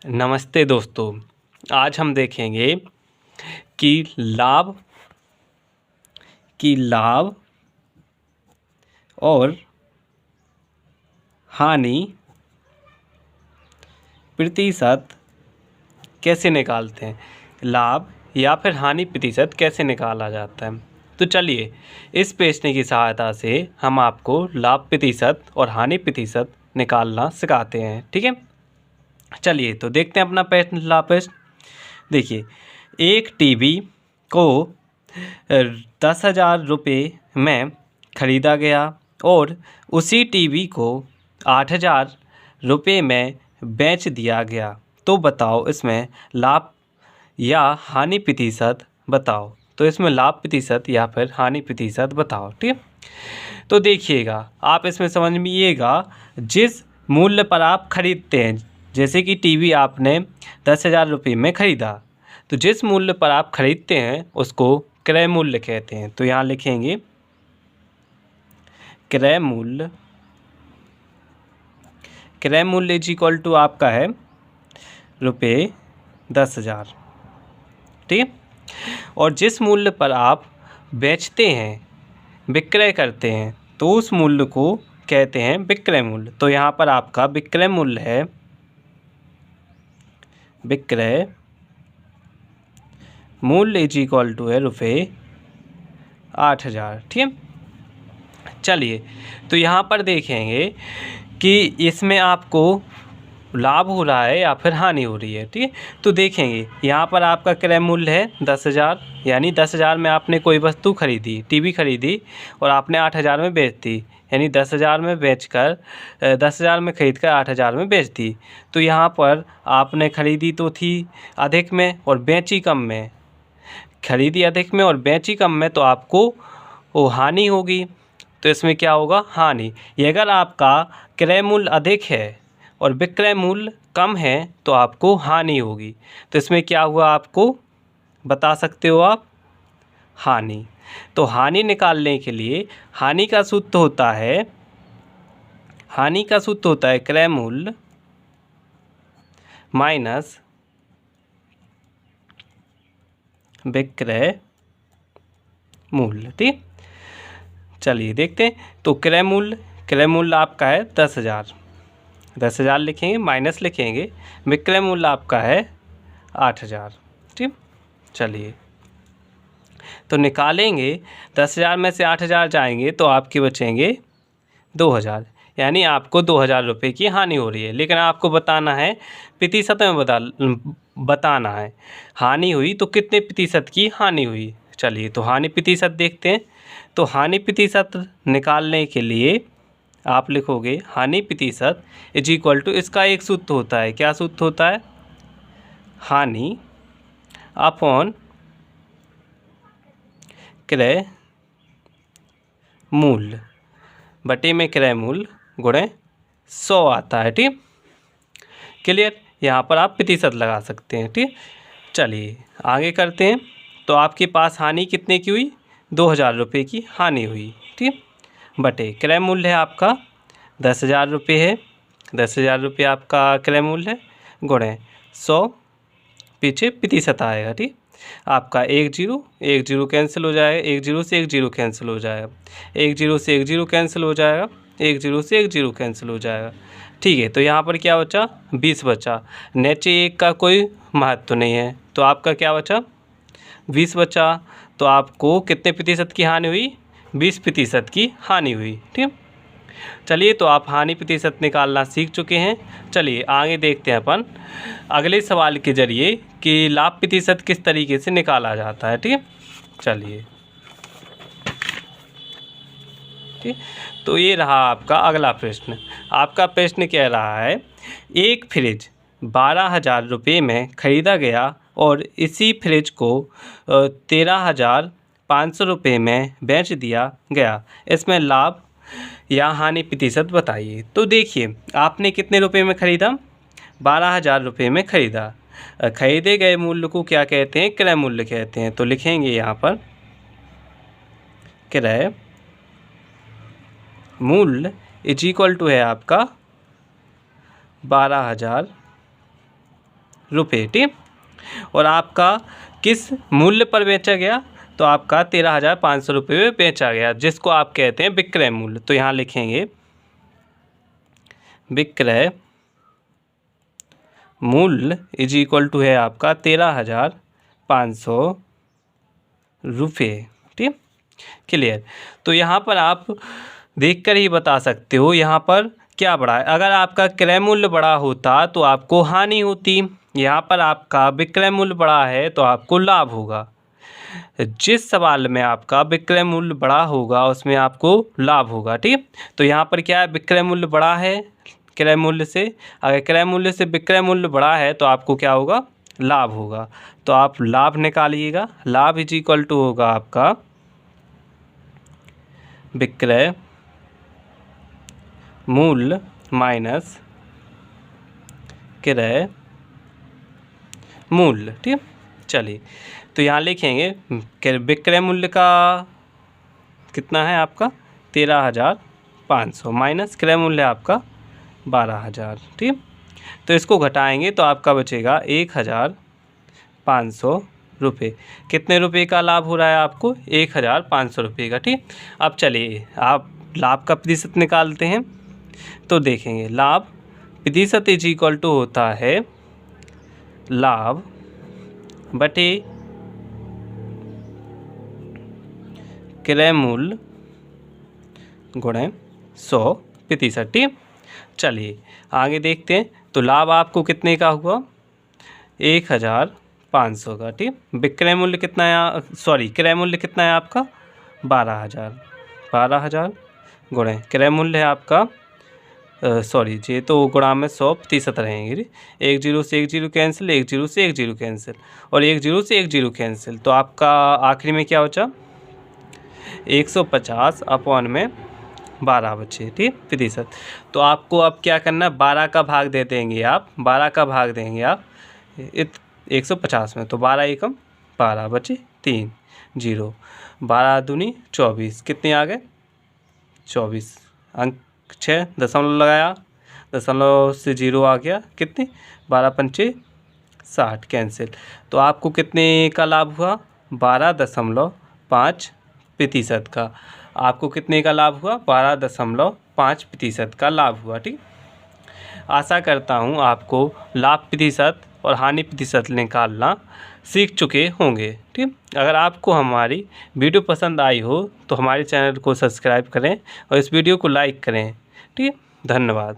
नमस्ते दोस्तों। आज हम देखेंगे कि लाभ और हानि प्रतिशत कैसे निकालते हैं। लाभ या फिर हानि प्रतिशत कैसे निकाला जाता है। तो चलिए इस प्रश्न की सहायता से हम आपको लाभ प्रतिशत और हानि प्रतिशत निकालना सिखाते हैं। ठीक है, चलिए तो देखते हैं अपना प्रश्न। देखिए, एक टीवी को 10,000 रुपये में ख़रीदा गया और उसी टीवी को 8,000 रुपये में बेच दिया गया। तो बताओ इसमें लाभ या हानि प्रतिशत बताओ। तो इसमें लाभ प्रतिशत या फिर हानि प्रतिशत बताओ। ठीक है, तो देखिएगा आप इसमें समझिएगा, जिस मूल्य पर आप खरीदते हैं, जैसे कि टीवी आपने 10,000 रुपये में ख़रीदा, तो जिस मूल्य पर आप खरीदते हैं उसको क्रय मूल्य कहते हैं। तो यहाँ लिखेंगे क्रय मूल्य। क्रय मूल्य इज इक्वल टू आपका है रुपये 10,000। ठीक है, और जिस मूल्य पर आप बेचते हैं, विक्रय करते हैं, तो उस मूल्य को कहते हैं विक्रय मूल्य। तो यहाँ पर आपका विक्रय मूल्य है विक्रय मूल्य इज इक्वल टू है रुपये 8,000। ठीक है, चलिए तो यहाँ पर देखेंगे कि इसमें आपको लाभ हो रहा है या फिर हानि हो रही है। ठीक है, तो देखेंगे यहाँ पर आपका क्रय मूल्य है 10,000, यानी 10,000 में आपने कोई वस्तु खरीदी, टीवी खरीदी और आपने 8,000 में बेच दी, यानी 10,000 में बेचकर 10,000 में खरीद कर 8,000 में बेच दी। तो यहाँ पर आपने खरीदी तो थी अधिक में और बेची कम में। खरीदी अधिक में और बेची कम में, तो आपको वो हानि होगी। तो इसमें क्या होगा, हानि। ये अगर आपका क्रय मूल्य अधिक है और विक्रय मूल्य कम है तो आपको हानि होगी। तो इसमें क्या हुआ आपको बता सकते हो आप, हानि। तो हानि निकालने के लिए हानि का सूत्र होता है क्रय मूल्य माइनस विक्रय मूल्य। ठीक, चलिए देखते हैं। तो क्रय मूल्य आपका है 10,000। 10,000 लिखेंगे, माइनस लिखेंगे, विक्रय मूल्य आपका है 8,000। ठीक, चलिए तो निकालेंगे। 10,000 में से 8,000 जाएंगे तो आपके बचेंगे 2,000, यानी आपको 2,000 रुपये की हानि हो रही है। लेकिन आपको बताना है प्रतिशत में बताना है हानि हुई तो कितने प्रतिशत की हानि हुई। चलिए तो हानि प्रतिशत देखते हैं। तो हानि प्रतिशत निकालने के लिए आप लिखोगे हानि प्रतिशत इज इक्वल टू, इसका एक सूत्र होता है। क्या सूत्र होता है, हानि अपॉन क्रय मूल्य बटे में क्रय मूल्य गुणे 100 आता है। ठीक, क्लियर। यहाँ पर आप प्रतिशत लगा सकते हैं। ठीक, चलिए आगे करते हैं। तो आपके पास हानि कितने की हुई, 2,000 रुपये की हानि हुई। ठीक, बटे क्रय मूल्य है आपका 10,000 रुपये है, 10,000 रुपये आपका क्रय मूल्य है, गुणे 100, पीछे प्रतिशत आएगा। ठीक, आपका 1 0 कैंसिल हो जाएगा, 1 0 से 1 0 कैंसिल हो जाएगा, 1 0 से 1 0 कैंसिल हो जाएगा, 1 0 से 1 0 कैंसिल हो जाएगा। ठीक है, तो यहाँ पर क्या बचा, 20 बचा। नीचे 1 का कोई महत्व नहीं है, तो आपका क्या बचा, 20 बचा। तो आपको कितने प्रतिशत की हानि हुई, 20% की हानि हुई। ठीक, चलिए तो आप हानि प्रतिशत निकालना सीख चुके हैं। चलिए आगे देखते हैं अपन अगले सवाल के जरिए कि लाभ प्रतिशत किस तरीके से निकाला जाता है। ठीक है, चलिए ठीक, तो ये रहा आपका अगला प्रश्न। आपका प्रश्न कह रहा है, एक फ्रिज 12,000 रुपये में ख़रीदा गया और इसी फ्रिज को 13,500 रुपये में बेच दिया गया। इसमें लाभ या हानि प्रतिशत बताइए। तो देखिए आपने कितने रुपए में ख़रीदा, 12,000 रुपये में ख़रीदा। खरीदे गए मूल्य को क्या कहते हैं, क्रय मूल्य कहते हैं। तो लिखेंगे यहाँ पर क्रय मूल्य इज इक्वल टू है आपका 12,000 रुपये, ठीक। और आपका किस मूल्य पर बेचा गया, तो आपका 13,500 रुपये में बेचा गया, जिसको आप कहते हैं विक्रय मूल्य। तो यहाँ लिखेंगे विक्रय मूल्य इज इक्वल टू है आपका 13,500 रुपये, ठीक, क्लियर। तो यहाँ पर आप देखकर ही बता सकते हो यहाँ पर क्या बढ़ा है। अगर आपका क्रय मूल्य बड़ा होता तो आपको हानि होती, यहाँ पर आपका विक्रय मूल्य बड़ा है तो आपको लाभ होगा। जिस सवाल में आपका विक्रय मूल्य बड़ा होगा उसमें आपको लाभ होगा, ठीक। तो यहाँ पर क्या है, विक्रय मूल्य बड़ा है क्रय मूल्य से, अगर क्रय मूल्य से विक्रय मूल्य बड़ा है तो आपको क्या होगा, लाभ होगा। तो आप लाभ निकालिएगा, लाभ इज इक्वल टू होगा आपका विक्रय मूल्य माइनस क्रय मूल्य, ठीक। चलिए तो यहाँ लिखेंगे विक्रय मूल्य का कितना है आपका 13,500 माइनस क्रय मूल्य आपका 12,000, ठीक। तो इसको घटाएंगे तो आपका बचेगा 1,500 रुपये। कितने रुपये का लाभ हो रहा है आपको, 1,500 रुपये का, ठीक। अब चलिए आप लाभ का प्रतिशत निकालते हैं। तो देखेंगे लाभ प्रतिशत इज इक्वल टू होता है लाभ बटे क्रय मूल्य गुणे 100%, ठीक। चलिए आगे देखते हैं। तो लाभ आपको कितने का हुआ, 1,500 का, ठीक। विक्रय मूल्य कितना है, क्रय मूल्य कितना है आपका 12,000 गुणे क्रय मूल्य है आपका ये तो गुणा में 100% रहेंगे। 1 0 से 1 0 कैंसिल, 1 0 से 1 0 कैंसिल और 1 0 से 1 0 कैंसिल। तो आपका आखिरी में क्या बचा, 150 अपॉन में 12 बचे, ठीक, प्रतिशत। तो आपको अब क्या करना है, 12 का भाग दे देंगे आप, 12 का भाग देंगे आप 150 में। तो 12 एकम 12 बचे 3 0, 12 दूनी 24, कितने आ गए 24, अंक 6 दशमलव लगाया, दशमलव से 0 आ गया, कितने 12 पंचे 60 कैंसिल। तो आपको कितने का लाभ हुआ, 12.5% का। आपको कितने का लाभ हुआ, 12.5% का लाभ हुआ, ठीक। आशा करता हूँ आपको लाभ प्रतिशत और हानि प्रतिशत निकालना सीख चुके होंगे, ठीक। अगर आपको हमारी वीडियो पसंद आई हो तो हमारे चैनल को सब्सक्राइब करें और इस वीडियो को लाइक करें, ठीक। धन्यवाद।